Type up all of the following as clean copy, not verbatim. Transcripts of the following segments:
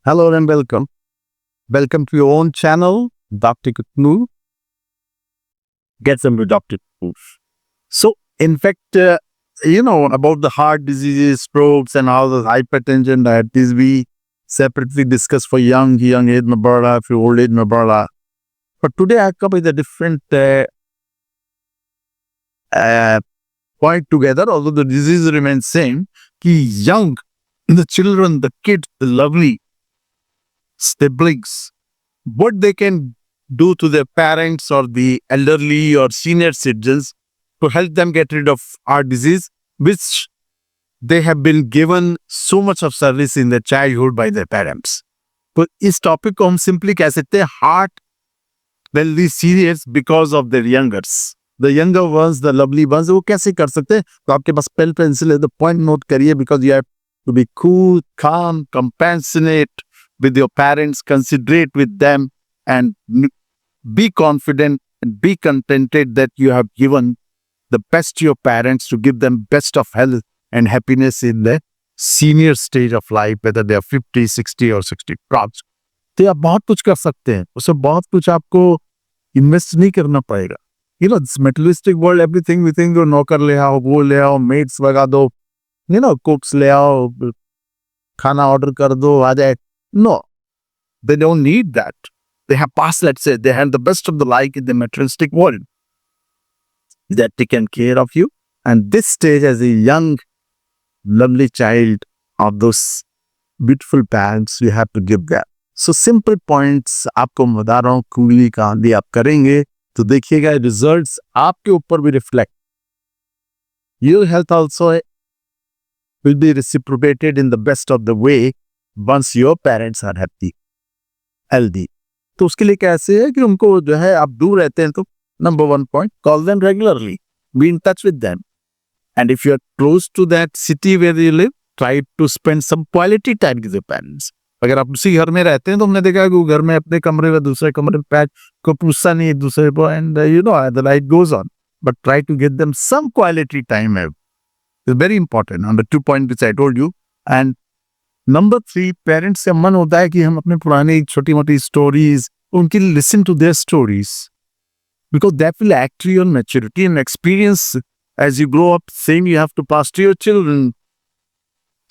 Hello and welcome. Welcome to your own channel, Dr. Kutnu. Get some productive proof. So, in fact, about the heart diseases, strokes, and all the hypertension, diabetes, we separately discuss for young age Mabala, for old age Mabala. But today I come with a different uh, point together, although the disease remains same. Ki young, the children, the kids, the lovely siblings, what they can do to their parents or the elderly or senior citizens to help them get rid of heart disease, which they have been given so much of service in their childhood by their parents. तो इस topic को हम simply कह सकते हैं heart wealthy serious because of their youngers the younger ones the lovely ones वो कैसे कर सकते हैं तो आपके पास पेन पेंसिल है तो पॉइंट नोट करिए because you have to be cool calm compassionate with your parents, considerate with them, and be confident and be contented that you have given the best to your parents to give them best of health and happiness in the senior stage of life, whether they are 50, 60 or 60 plus. तो आप बहुत कुछ कर सकते हैं उसमें बहुत कुछ आपको इन्वेस्ट नहीं करना पड़ेगा this materialistic world everything we think नौकर ले आओ वो ले आओ मेट्स लगा दो कुक्स ले आओ खाना ऑर्डर कर दो आ जाए. No, they don't need that. They have passed, let's say, they have the best of the life in the materialistic world. They're taken care of you. And this stage, as a young, lovely child of those beautiful parents, you have to give that. So simple points आपको बता रहा हूँ coolie का भी आप करेंगे तो देखिएगा रिजल्ट्स आपके ऊपर भी reflect. Your health also will be reciprocated in the best of the way once your parents are happy, healthy. तो उसके लिए कैसे है कि उनको जो है आप दूर रहते हैं तो number 1 point call them regularly be in touch with them and if you are close to that city where you live try to spend some quality time with your parents. अगर आप उसी घर में रहते हैं तो हमने देखा कि वो घर में अपने कमरे में दूसरे कमरे में पैच को पूछता नहीं एक दूसरे को and the life goes on but try to get them some quality time. It's very important on the 2 point which I told you. And number 3 parents का मन होता है कि हम अपने पुरानी छोटी मोटी स्टोरीज उनकी listen to their stories because that will act your maturity and experience as you grow up same you have to pass to your children.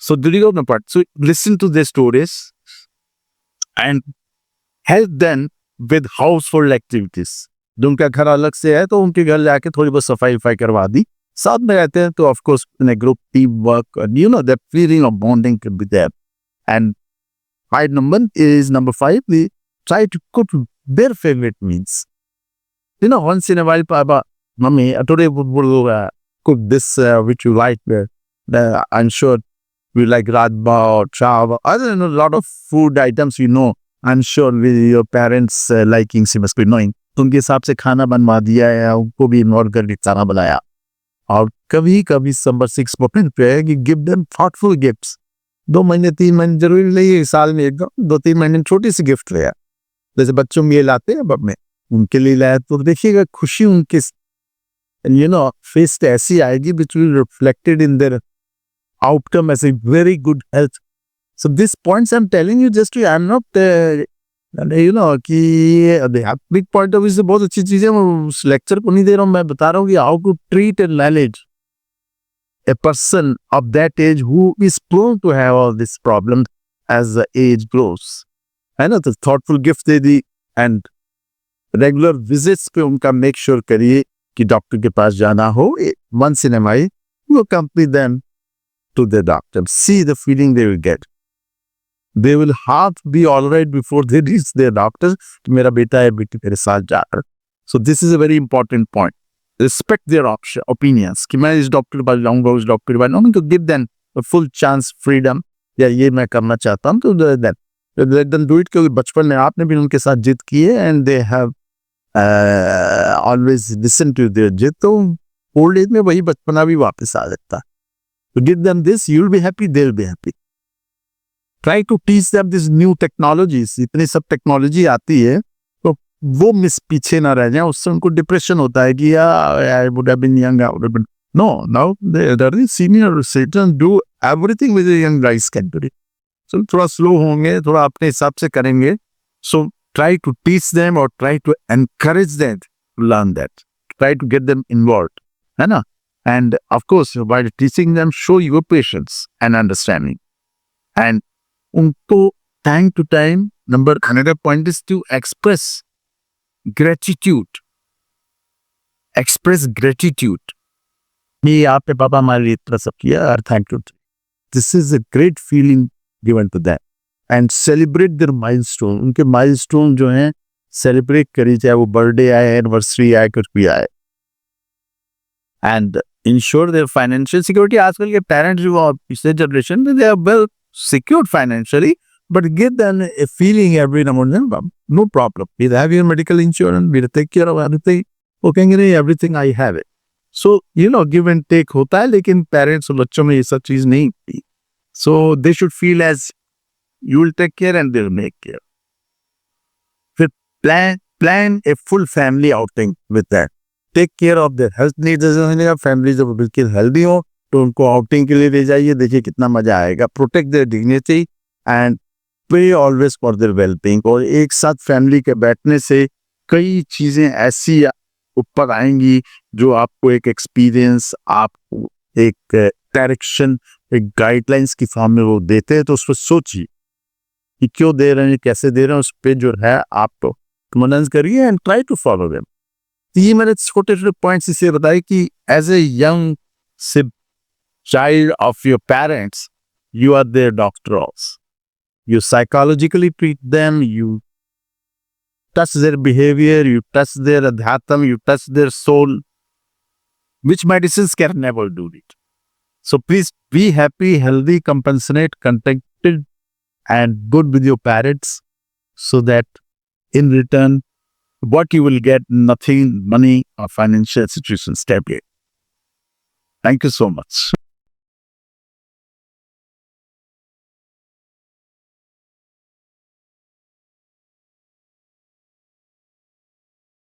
So did you know part so listen to their stories and help them with household activities. जो उनका घर अलग से है तो उनके घर जाके थोड़ी बहुत सफाई वफाई करवा दी. साथ में रहते हैं तो of course in a group team work that feeling of bonding can be there. And number 5, we try to cook their favorite meals. Once in a while, Papa, Mommy, today we'll cook this which you like. I'm sure you like radba or chava. I don't know, a lot of food items I'm sure with your parents' likings you must be knowing. तो उनके हिसाब से खाना बनवा दिया है उनको भी इन्वॉल्व कर खाना बनाया. और कभी कभी नंबर 6 पॉइंट पे है कि गिव देम थॉटफुल गिफ्ट्स. 2 महीने 3 महीने जरूरी नहीं है साल में 2-3 महीने छोटी सी गिफ्ट ले. जैसे बच्चों में ये लाते हैं अब में उनके लिए लाया तो देखिएगा खुशी उनके फेस पे ऐसी आएगी which will reflected in their outcome as a very good health. So this points I am telling you just I am not कि बिग पॉइंट ऑफ व्यू से बहुत अच्छी चीजें उस लेक्चर को नहीं दे रहा हूँ. मैं बता रहा हूँ कि how to treat and manage a person of that age who is prone to have all these problems as the age grows. है ना तो thoughtful gift they the and regular visits पे उनका make sure करिए कि doctor के पास जाना हो once in a while. You accompany them to the doctor. See the feeling they will get. They will half be all right before they reach their doctor. मेरा बेटा है बेटी मेरे साथ जा रहा. So this is a very important point. Respect their opinions. कि मैं इस डॉक्टर के पास जाऊंगा उस डॉक्टर के पास जाऊंगा तो give them a full chance freedom. या ये मैं करना चाहता हूँ तो let them do it क्योंकि बचपन में आपने भी उनके साथ जिद की है and they have always listened to their जिद तो old age में वही बचपना भी वापस आ जाता है. So give them this, you'll be happy, they'll be happy. Try to teach them this new technologies. इतनी सब टेक्नोलॉजी आती है तो वो मिस पीछे ना रह जाए. उससे उनको डिप्रेशन होता है कि I would have been young, I would have been. No, now the senior citizens do everything with the young guys can do it. So थोड़ा स्लो होंगे, थोड़ा अपने हिसाब से करेंगे. So try to teach them or try to encourage them to learn that. Try to get them involved. है ना? And of course, by teaching them, show your patience and understanding. And उनको time to time, another point is to express gratitude. Express gratitude. ये आपके पापा हमारे लिए इतना सब किया और thank you. This is a great feeling given to them. And celebrate their milestone. उनके milestone जो हैं celebrate करिए, चाहे वो बर्थडे आए, एनिवर्सरी आए, कुछ भी आए. And ensure their financial security. आजकल के पेरेंट्स जो और पिछले जनरेशन में, they are well secured financially, but give them a feeling every now and then, no problem. We'll have your medical insurance, we'll take care of everything. वो कहेंगे नहीं, everything I have it. So, give and take होता है, लेकिन parents और बच्चों में ये सब चीज नहीं होती. So, they should feel as you will take care and they'll make care. फिर plan a full family outing with that. Take care of their health needs. Family जब बिल्कुल हेल्दी हो तो उनको आउटिंग के लिए ले जाइए, देखिए कितना मजा आएगा. प्रोटेक्ट देयर डिग्निटी एंड पे ऑलवेज फॉर देयर वेलबीइंग. और एक साथ फैमिली के बैठने से कई चीजें ऐसी ऊपर आएंगी जो आपको एक एक्सपीरियंस, आपको एक डायरेक्शन, एक गाइडलाइंस की फॉर्म में वो देते हैं. तो उस पर सोचिए कि क्यों दे रहे हैं, कैसे दे रहे हैं, उस पर जो है आप तो मनन करिए and try to follow them. ये मैंने छोटे छोटे पॉइंट्स इसे बताए कि as a young child of your parents, you are their doctors. You psychologically treat them, you touch their behavior, you touch their adhyatam, you touch their soul, which medicines can never do it. So please be happy, healthy, compassionate, contented, and good with your parents, so that in return, what you will get, nothing, money or financial situation stability. Thank you so much.